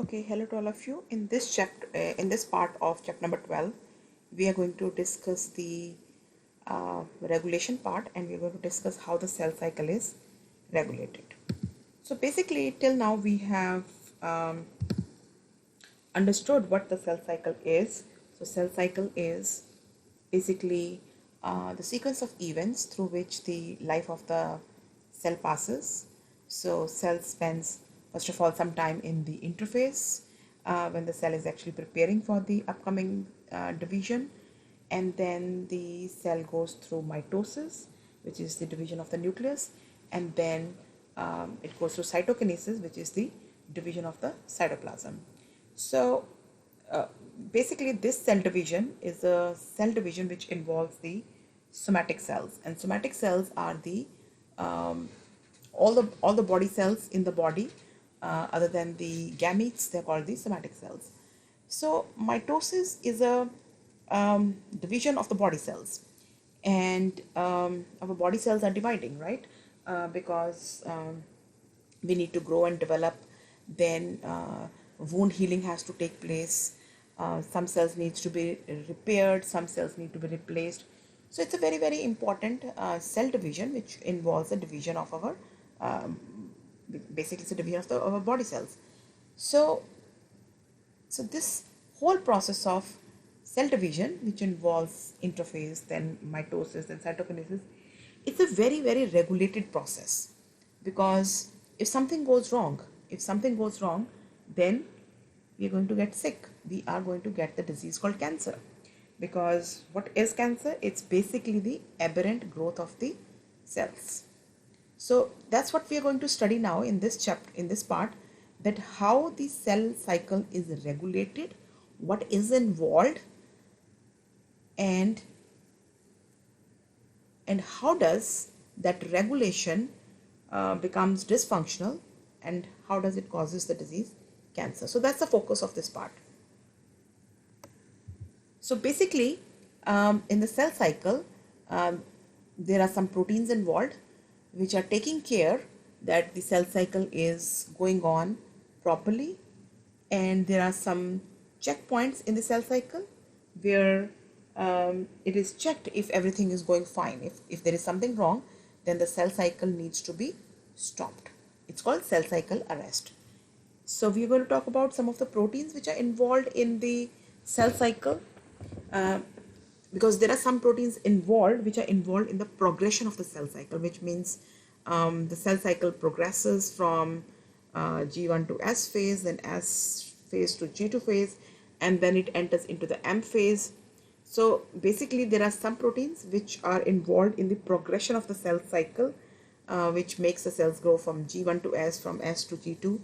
Okay, hello to all of you. In this chapter, in this part of chapter number 12, we are going to discuss the regulation part, and we are going to discuss how the cell cycle is regulated. So basically, till now we have um, understood what the cell cycle is. So cell cycle is basically the sequence of events through which the life of the cell passes. So cell spends first of all some time in the interphase when the cell is actually preparing for the upcoming division, and then the cell goes through mitosis, which is the division of the nucleus, and then it goes through cytokinesis, which is the division of the cytoplasm. So uh, basically this cell division is a cell division which involves the somatic cells, and somatic cells are the um, all the body cells in the body other than the gametes. They're called the somatic cells. So mitosis is a division of the body cells, and our body cells are dividing, right? Because we need to grow and develop. Then wound healing has to take place. Some cells needs to be repaired, some cells need to be replaced. So it's a very important cell division which involves the division of our um, basically it's a division of our body cells. So this whole process of cell division, which involves interphase, then mitosis, then cytokinesis, it's a very regulated process, because if something goes wrong, then we are going to get sick. We are going to get the disease called cancer. Because what is cancer? It's basically the aberrant growth of the cells. So that's what we are going to study now in this chapter, in this part, that how the cell cycle is regulated, what is involved, and how does that regulation becomes dysfunctional, and how does it causes the disease cancer. So that's the focus of this part. So basically in the cell cycle there are some proteins involved which are taking care that the cell cycle is going on properly, and there are some checkpoints in the cell cycle where it is checked if everything is going fine. If there is something wrong, then the cell cycle needs to be stopped. It's called cell cycle arrest. So we are going to talk about some of the proteins which are involved in the cell cycle, because there are some proteins involved which are involved in the progression of the cell cycle, which means the cell cycle progresses from G1 to S phase, then S phase to G2 phase, and then it enters into the M phase. So basically there are some proteins which are involved in the progression of the cell cycle, which makes the cells grow from G1 to S, from S to G2.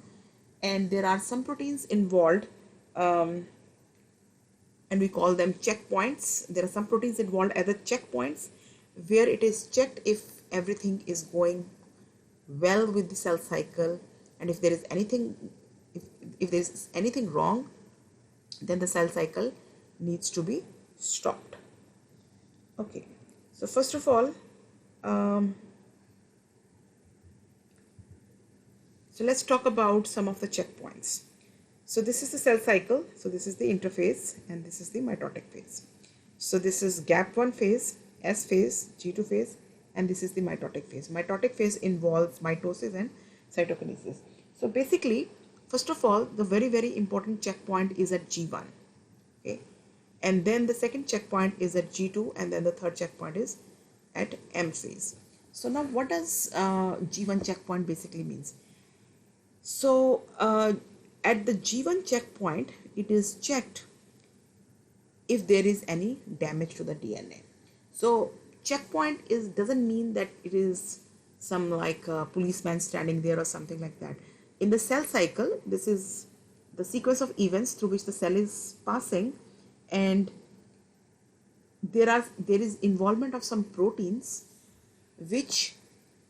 And there are some proteins involved and we call them checkpoints. There are some proteins involved as the checkpoints, where it is checked if everything is going well with the cell cycle, and if there is anything, if there is anything wrong, then the cell cycle needs to be stopped. Okay, so first of all, so let's talk about some of the checkpoints. So this is the cell cycle. So this is the interphase, and this is the mitotic phase. So this is gap1 phase, S phase, G2 phase, and this is the mitotic phase. Mitotic phase involves mitosis and cytokinesis. So basically, first of all, the very important checkpoint is at G1. Okay, and then the second checkpoint is at G2, and then the third checkpoint is at M phase. So now what does G1 checkpoint basically means? So at the G1 checkpoint, it is checked if there is any damage to the DNA. So checkpoint doesn't mean that it is some like a policeman standing there or something like that. In the cell cycle, this is the sequence of events through which the cell is passing, and there is involvement of some proteins which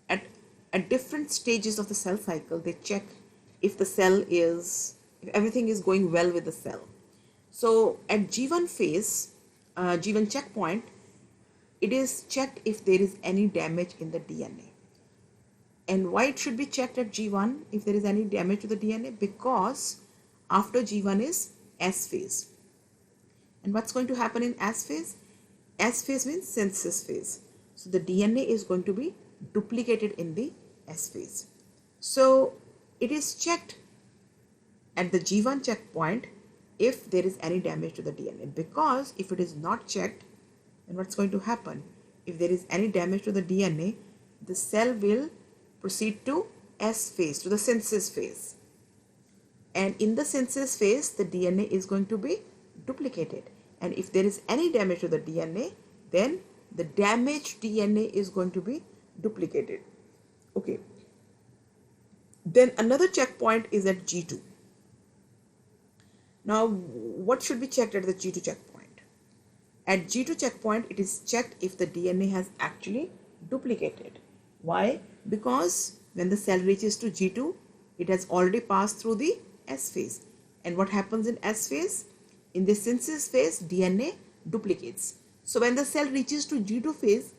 at different stages of the cell cycle, they check if everything is going well with the cell. So at G1 phase, G1 checkpoint, it is checked if there is any damage in the DNA. And why it should be checked at G1 if there is any damage to the DNA? Because After G1 is S phase. And what's going to happen in S phase? S phase means synthesis phase. So the DNA is going to be duplicated in the S phase. So it is checked at the G1 checkpoint if there is any damage to the DNA, because if it is not checked, then what's going to happen? If there is any damage to the DNA, the cell will proceed to S phase, to the synthesis phase. And in the synthesis phase, the DNA is going to be duplicated. And if there is any damage to the DNA, then the damaged DNA is going to be duplicated. Okay. Then another checkpoint is at G2. Now, what should be checked at the G2 checkpoint? At G2 checkpoint, it is checked if the DNA has actually duplicated. Why? Because when the cell reaches to G2, it has already passed through the S phase. And what happens in S phase? In the synthesis phase, DNA duplicates. So when the cell reaches to G2 phase,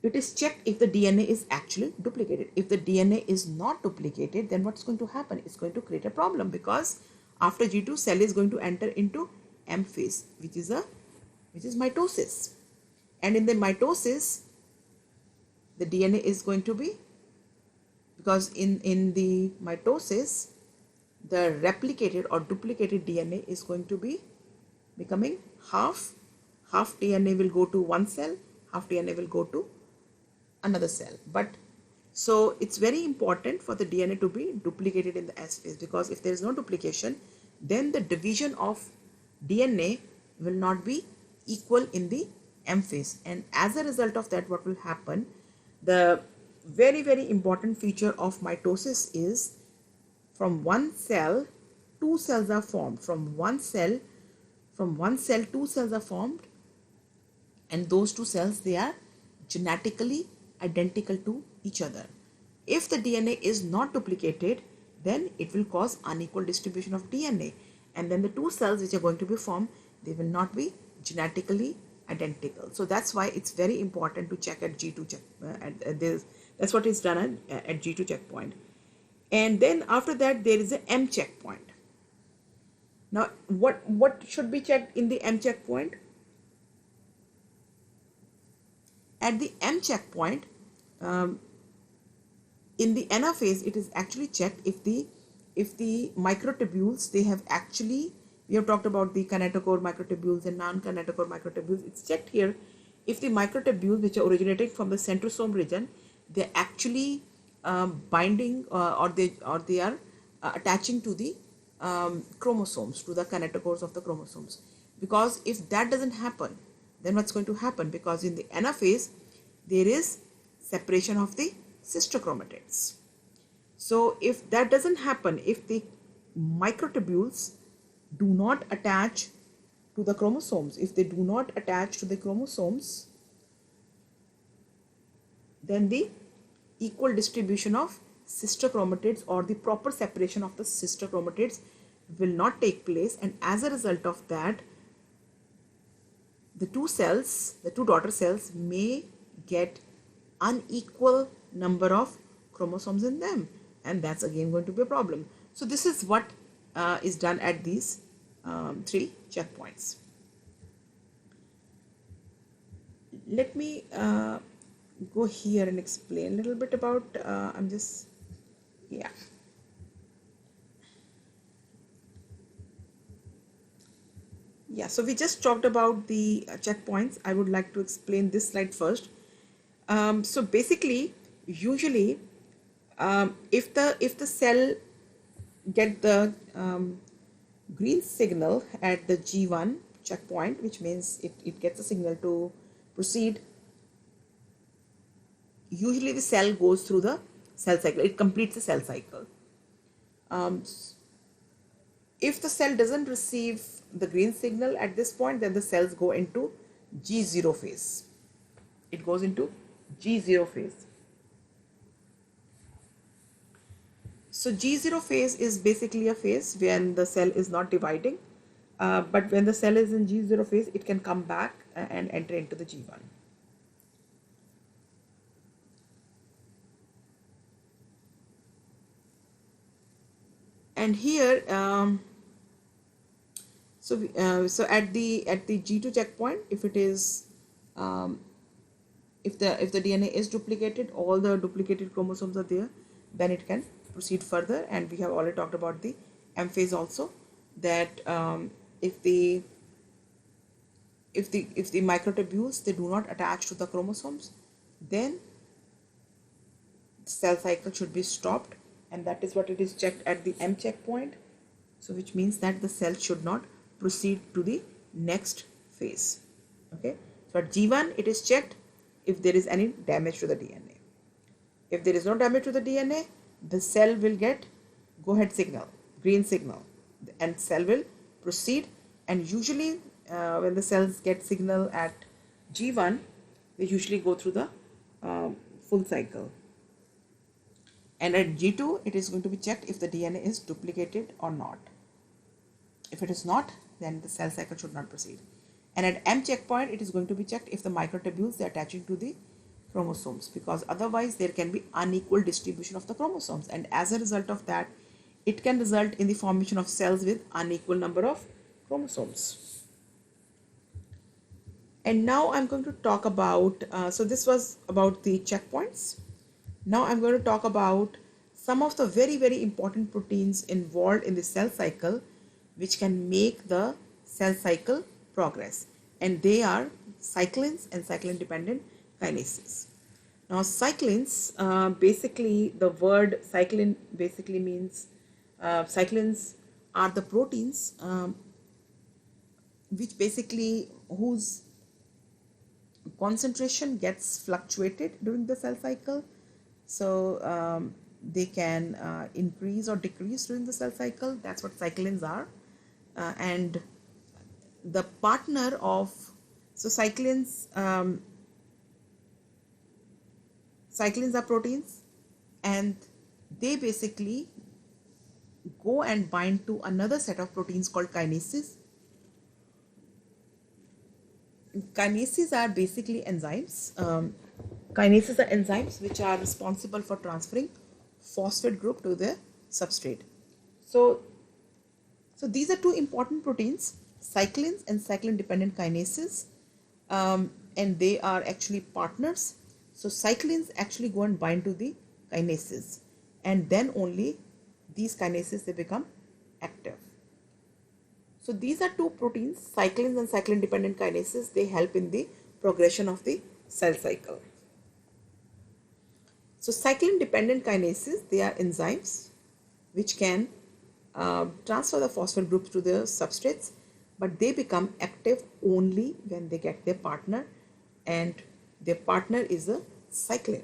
it is checked if the DNA is actually duplicated. If the DNA is not duplicated, then what's going to happen? It's going to create a problem, because after G2, cell is going to enter into M phase, which is mitosis. And in the mitosis, the DNA is going to be, because in the mitosis, the replicated or duplicated DNA is going to be becoming half DNA will go to one cell, half DNA will go to another cell. But so it's very important for the DNA to be duplicated in the S phase, because if there is no duplication, then the division of DNA will not be equal in the M phase. And as a result of that, what will happen? The very important feature of mitosis is, from one cell, two cells are formed. From one cell, two cells are formed, and those two cells, they are genetically identical to each other. If the DNA is not duplicated, then it will cause unequal distribution of DNA, and then the two cells which are going to be formed, they will not be genetically identical. So that's why it's very important to check at G2 check. That's what is done at G2 checkpoint. And then after that, there is a M checkpoint. Now, what should be checked in the M checkpoint? At the M checkpoint, in the NR phase, it is actually checked if the microtubules, they have actually, we have talked about the kinetochore microtubules and non-kinetochore microtubules. It's checked here if the microtubules which are originating from the centrosome region, they're actually binding or they are attaching to the chromosomes, to the kinetochores of the chromosomes. Because if that doesn't happen, then what's going to happen? Because in the NR phase, there is separation of the sister chromatids. So if that doesn't happen, if the microtubules do not attach to the chromosomes, then the equal distribution of sister chromatids or the proper separation of the sister chromatids will not take place, and as a result of that, the two daughter cells may get unequal number of chromosomes in them, and that's again going to be a problem. So this is what is done at these three checkpoints. Let me go here and explain a little bit about so we just talked about the checkpoints. I would like to explain this slide first. So basically, usually if the cell get the green signal at the G1 checkpoint, which means it gets a signal to proceed, usually the cell goes through the cell cycle. It completes the cell cycle. If the cell doesn't receive the green signal at this point, then the cells go into G0 phase. It goes into G0 phase. So G0 phase is basically a phase when the cell is not dividing, but when the cell is in G0 phase, it can come back and enter into the G1. And here so at the G2 checkpoint, if it is if the DNA is duplicated, all the duplicated chromosomes are there, then it can proceed further. And we have already talked about the M phase also, that if the microtubules, they do not attach to the chromosomes, then the cell cycle should be stopped, and that is what it is checked at the M checkpoint. So which means that the cell should not proceed to the next phase. Okay, so at G1 it is checked if there is any damage to the DNA. If there is no damage to the DNA, the cell will get go ahead signal, green signal, and cell will proceed. And usually when the cells get signal at G1, they usually go through the full cycle. And at G2, it is going to be checked if the DNA is duplicated or not. If it is not, then the cell cycle should not proceed. And at M checkpoint, it is going to be checked if the microtubules are attaching to the chromosomes, because otherwise there can be unequal distribution of the chromosomes, and as a result of that, it can result in the formation of cells with unequal number of chromosomes. And now I'm going to talk about, so this was about the checkpoints. Now I'm going to talk about some of the very, very important proteins involved in the cell cycle, which can make the cell cycle progress. And they are cyclins and cyclin dependent kinases. Now cyclins, basically the word cyclin basically means cyclins are the proteins which basically whose concentration gets fluctuated during the cell cycle. So they can increase or decrease during the cell cycle. That's what cyclins are. And the partner of, so cyclins are proteins, and they basically go and bind to another set of proteins called kinases. Kinases are basically enzymes. Kinases are enzymes which are responsible for transferring phosphate group to the substrate. So these are two important proteins, cyclins and cyclin dependent kinases, and they are actually partners. So cyclins actually go and bind to the kinases, and then only these kinases, they become active. So these are two proteins, cyclins and cyclin dependent kinases. They help in the progression of the cell cycle. So cyclin dependent kinases, they are enzymes which can transfer the phosphate groups to the substrates, but they become active only when they get their partner, and their partner is a cyclin.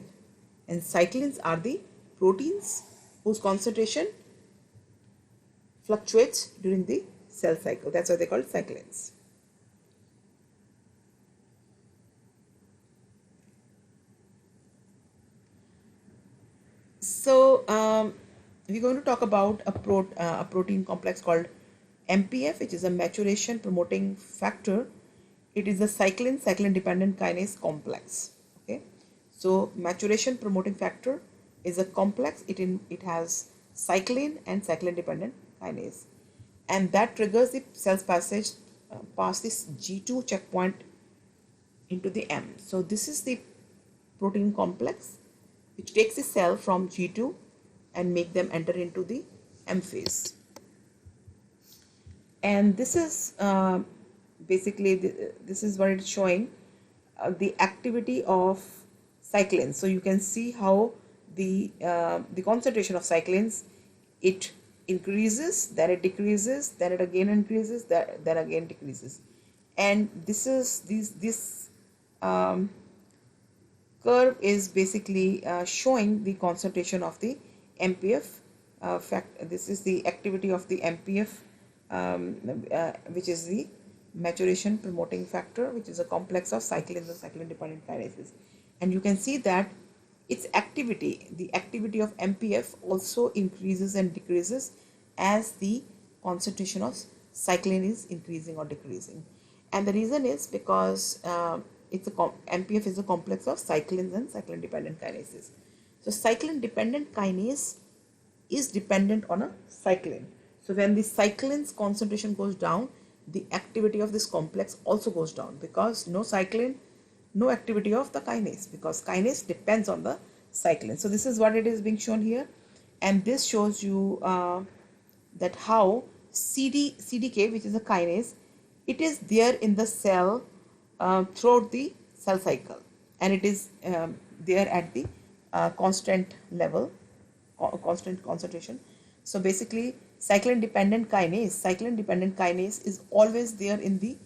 And cyclins are the proteins whose concentration fluctuates during the cell cycle. That's why they call cyclins. So we're going to talk about a protein complex called MPF, which is a maturation promoting factor. It is a cyclin dependent kinase complex. Okay, so maturation promoting factor is a complex. It has cyclin and cyclin dependent kinase, and that triggers the cell's passage past this G2 checkpoint into the M. So this is the protein complex which takes the cell from G2 and make them enter into the M phase. And this is basically this is what it's showing, the activity of cyclins. So you can see how the concentration of cyclins, it increases, then it decreases, then it again increases, then again decreases. And this curve is basically showing the concentration of the MPF this is the activity of the MPF, which is the maturation promoting factor, which is a complex of cyclins and cyclin dependent kinases. And you can see that its activity, the activity of MPF, also increases and decreases as the concentration of cyclin is increasing or decreasing. And the reason is because MPF is a complex of cyclins and cyclin dependent kinases. So cyclin dependent kinase is dependent on a cyclin. So when the cyclin's concentration goes down, the activity of this complex also goes down, because no cyclin, no activity of the kinase, because kinase depends on the cyclin. So this is what it is being shown here, and this shows you that how CDK, which is a kinase, it is there in the cell throughout the cell cycle, and it is there at the constant level, constant concentration. So basically, cyclin dependent kinase is always there in the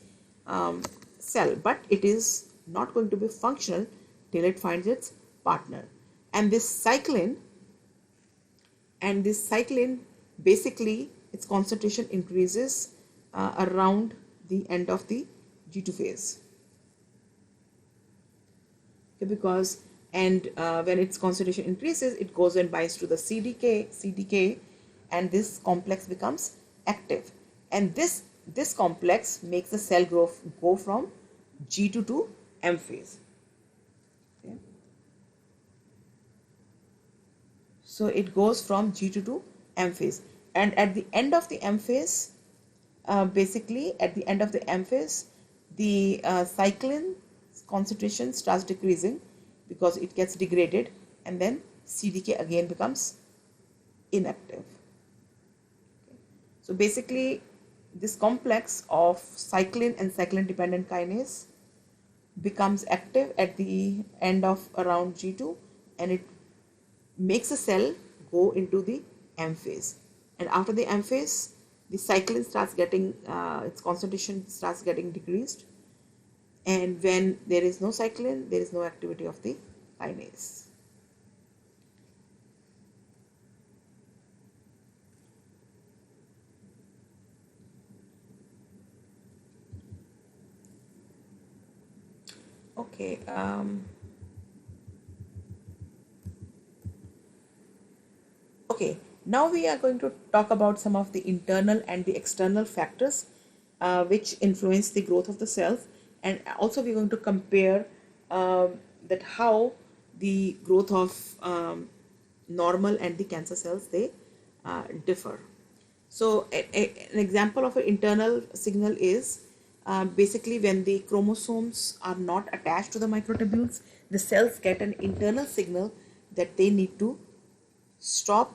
cell, but it is not going to be functional till it finds its partner. And this cyclin basically its concentration increases around the end of the G2 phase. Okay, because when its concentration increases, it goes and binds to the CDK, and this complex becomes active, and this complex makes the cell go from G2 to M phase. Okay. So it goes from G2 to M phase, and at the end of the M phase, the cyclin concentration starts decreasing because it gets degraded, and then CDK again becomes inactive. Okay. So basically, this complex of cyclin and cyclin dependent kinase becomes active at the end of around G2, and it makes a cell go into the M phase. And after the M phase, the cyclin starts getting its concentration starts getting decreased, and when there is no cyclin, there is no activity of the kinase. Okay. Okay, now we are going to talk about some of the internal and the external factors which influence the growth of the cells, and also we're going to compare that how the growth of normal and the cancer cells, they differ. So an example of an internal signal is basically when the chromosomes are not attached to the microtubules, the cells get an internal signal that they need to stop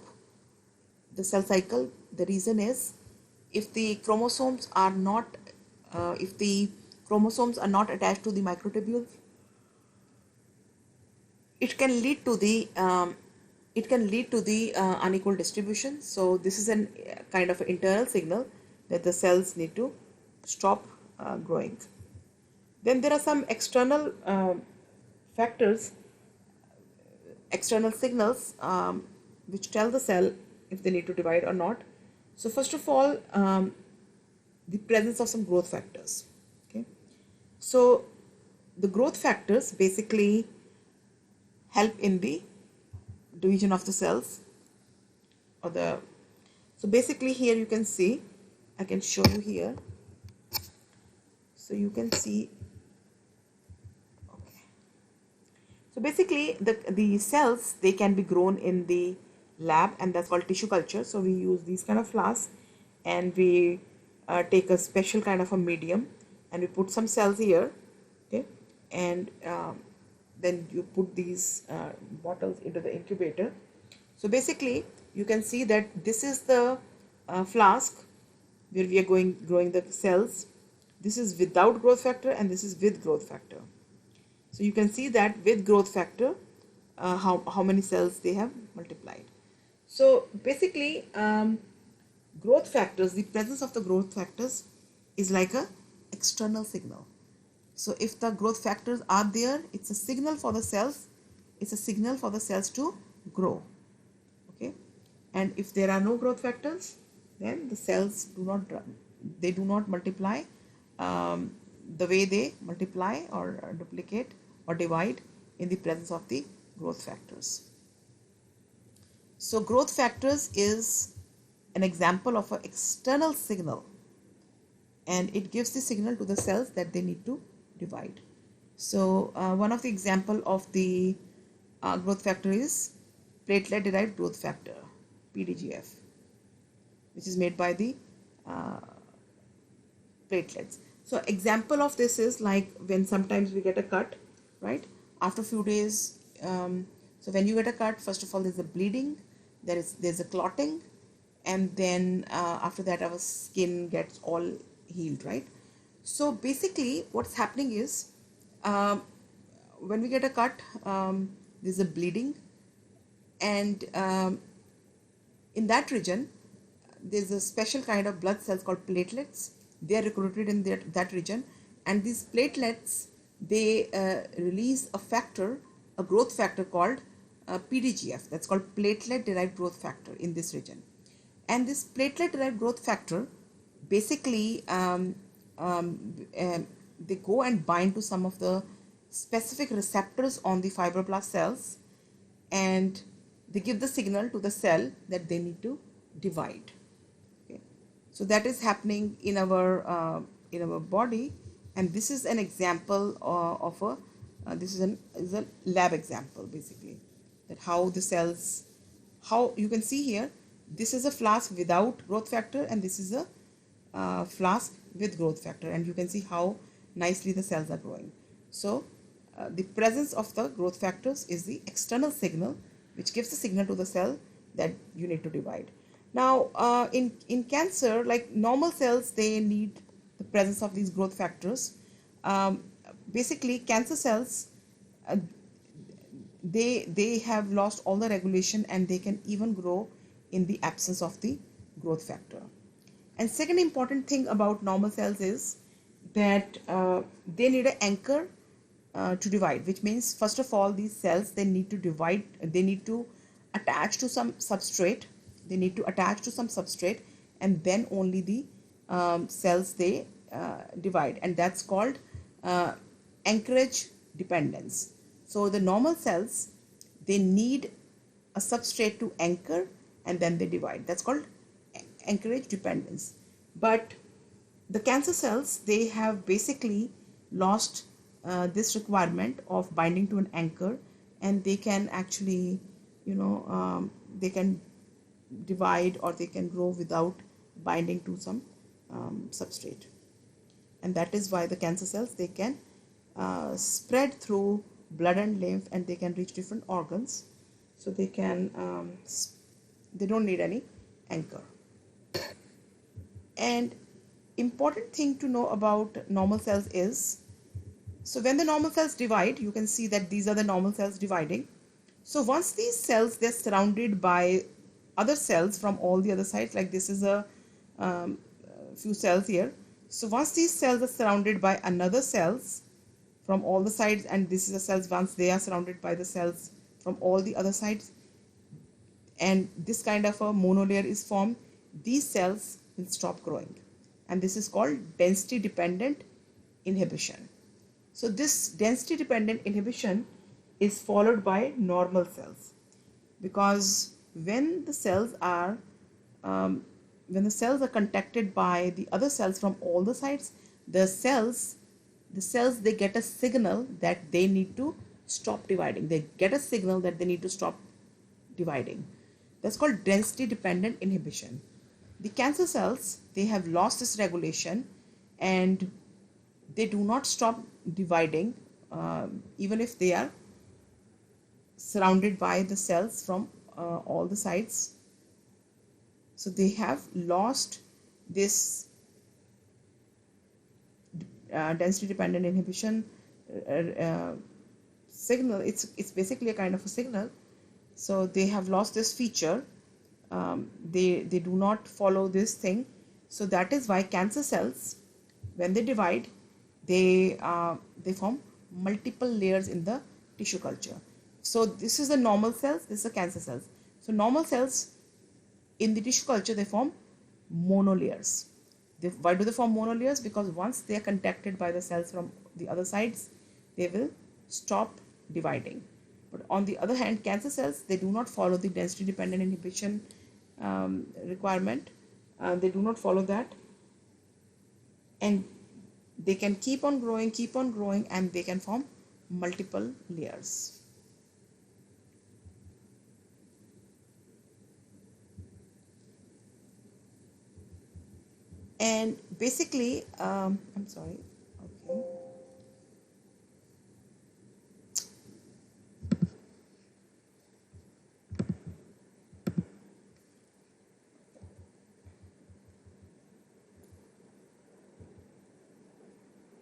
the cell cycle. The reason is, if the chromosomes are not attached to the microtubules, it can lead to the unequal distribution. So this is an kind of internal signal that the cells need to stop growing. Then there are some external factors, external signals which tell the cell if they need to divide or not. So first of all, the presence of some growth factors. Okay, so the growth factors basically help in the division of the cells, so basically here you can see, I can show you here. So you can see, okay. So basically the cells, they can be grown in the lab, and that's called tissue culture. So we use these kind of flasks, and we take a special kind of a medium, and we put some cells here, okay, and then you put these bottles into the incubator. So basically you can see that this is the flask where we are growing the cells. This is without growth factor, and this is with growth factor. So you can see that with growth factor, how many cells they have multiplied. So basically, growth factors, the presence of the growth factors is like a external signal. So if the growth factors are there, it's a signal for the cells. It's a signal for the cells to grow. Okay, and if there are no growth factors, then the cells do not multiply the way they multiply or duplicate or divide in the presence of the growth factors. So growth factors is an example of an external signal, and it gives the signal to the cells that they need to divide. So one of the example of the growth factor is platelet derived growth factor, PDGF, which is made by the uh, platelets. So example of this is like when sometimes we get a cut, right? After a few days, so when you get a cut, first of all, there's a bleeding, there's a clotting, and then after that our skin gets all healed, right? So basically what's happening is um, when we get a cut, there's a bleeding, and in that region there's a special kind of blood cells called platelets. They are recruited in that region, and these platelets, they release a factor, a growth factor called PDGF, that's called platelet derived growth factor in this region. And this platelet derived growth factor basically they go and bind to some of the specific receptors on the fibroblast cells, and they give the signal to the cell that they need to divide. Okay. So that is happening in our body, and this is an example of a this is a lab example, basically, that how the cells, how you can see here, this is a flask without growth factor, and this is a flask with growth factor, and you can see how nicely the cells are growing. So the presence of the growth factors is the external signal which gives the signal to the cell that you need to divide. Now in cancer, like normal cells, they need the presence of these growth factors. Basically cancer cells, they have lost all the regulation, and they can even grow in the absence of the growth factor. And second important thing about normal cells is that they need an anchor to divide, which means first of all these cells, they need to divide, they need to attach to some substrate, and then only the cells, they divide, and that's called anchorage dependence. So the normal cells, they need a substrate to anchor, and then they divide. That's called anchorage dependence. But the cancer cells, they have basically lost this requirement of binding to an anchor, and they can actually, they can divide, or they can grow without binding to some substrate. And that is why the cancer cells, they can spread through blood and lymph, and they can reach different organs. So they can they don't need any anchor. And important thing to know about normal cells is, so when the normal cells divide, you can see that these are the normal cells dividing. So once these cells, they're surrounded by other cells from all the other sides, like this is a few cells here. So once these cells are surrounded by another cells from all the sides, and this is the cells, once they are surrounded by the cells from all the other sides, and this kind of a monolayer is formed, these cells will stop growing, and this is called density dependent inhibition. So this density dependent inhibition is followed by normal cells, because when the cells are contacted by the other cells from all the sides, the cells, they get a signal that they need to stop dividing. They get a signal that they need to stop dividing. That's called density dependent inhibition. The cancer cells, they have lost this regulation, and they do not stop dividing even if they are surrounded by the cells from all the sides. So they have lost this density dependent inhibition signal. It's basically a kind of a signal. So they have lost this feature. They do not follow this thing. So that is why cancer cells, when they divide, they form multiple layers in the tissue culture. So this is the normal cells, this is the cancer cells. So normal cells in the tissue culture, they form monolayers. Why do they form monolayers? Because once they are contacted by the cells from the other sides, they will stop dividing. But on the other hand, cancer cells, they do not follow the density dependent inhibition requirement. They do not follow that, and they can keep on growing, and they can form multiple layers. And basically, I'm sorry, okay.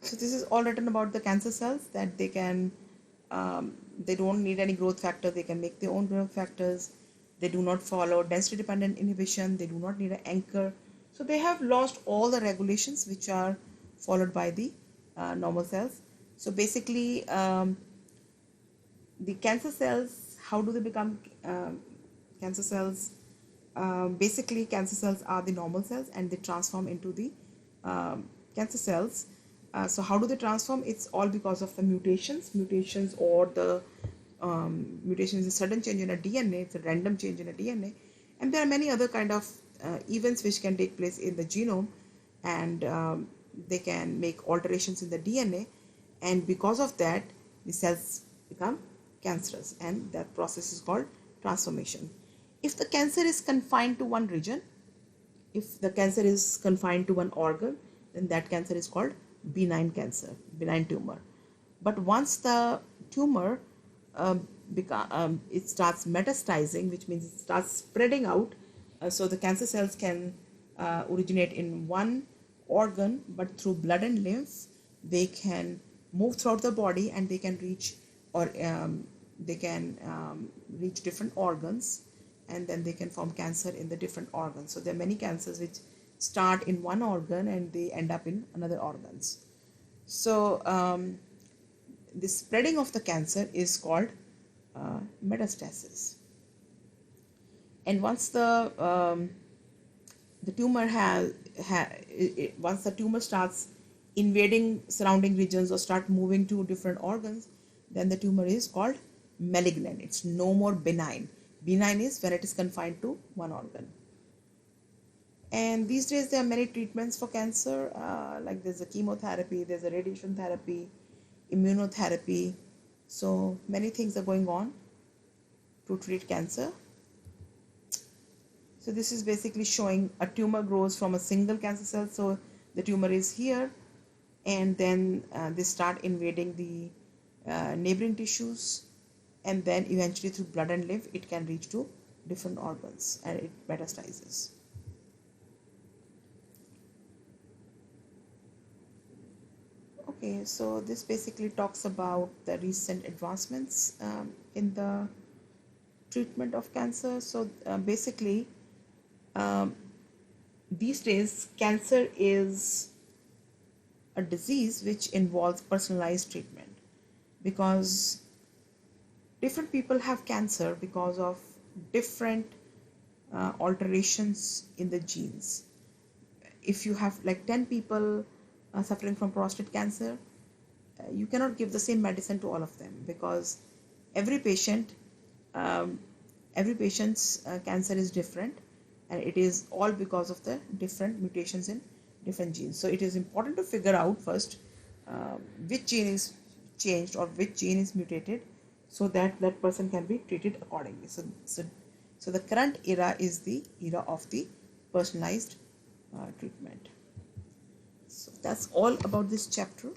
So this is all written about the cancer cells, that they can, they don't need any growth factor, they can make their own growth factors, they do not follow density dependent inhibition, they do not need an anchor. So they have lost all the regulations which are followed by the normal cells. So basically, the cancer cells, how do they become cancer cells? Basically, cancer cells are the normal cells and they transform into the cancer cells. So how do they transform? It's all because of the mutations, or the mutation is a sudden change in a DNA, it's a random change in a DNA, and there are many other kind of events which can take place in the genome, and they can make alterations in the DNA, and because of that, the cells become cancerous, and that process is called transformation. If the cancer is confined to one region, if the cancer is confined to one organ, then that cancer is called benign cancer, benign tumor. But once the tumor it starts metastasizing, which means it starts spreading out, so the cancer cells can originate in one organ, but through blood and lymph, they can move throughout the body, and they can reach, or they can reach different organs, and then they can form cancer in the different organs. So there are many cancers which start in one organ and they end up in another organs. So the spreading of the cancer is called metastasis. And once the tumor once the tumor starts invading surrounding regions or start moving to different organs, then the tumor is called malignant. It's no more benign. Benign is when it is confined to one organ. And these days there are many treatments for cancer, like there's a chemotherapy, there's a radiation therapy, immunotherapy. So many things are going on to treat cancer. So this is basically showing a tumor grows from a single cancer cell. So the tumor is here, and then they start invading the neighboring tissues, and then eventually through blood and lymph it can reach to different organs and it metastasizes. Okay, so this basically talks about the recent advancements in the treatment of cancer. So basically, these days cancer is a disease which involves personalized treatment, because different people have cancer because of different alterations in the genes. If you have like 10 people suffering from prostate cancer, you cannot give the same medicine to all of them, because every patient every patient's cancer is different, and it is all because of the different mutations in different genes. So it is important to figure out first which gene is changed or which gene is mutated, so that that person can be treated accordingly. So the current era is the era of the personalized treatment. So that's all about this chapter.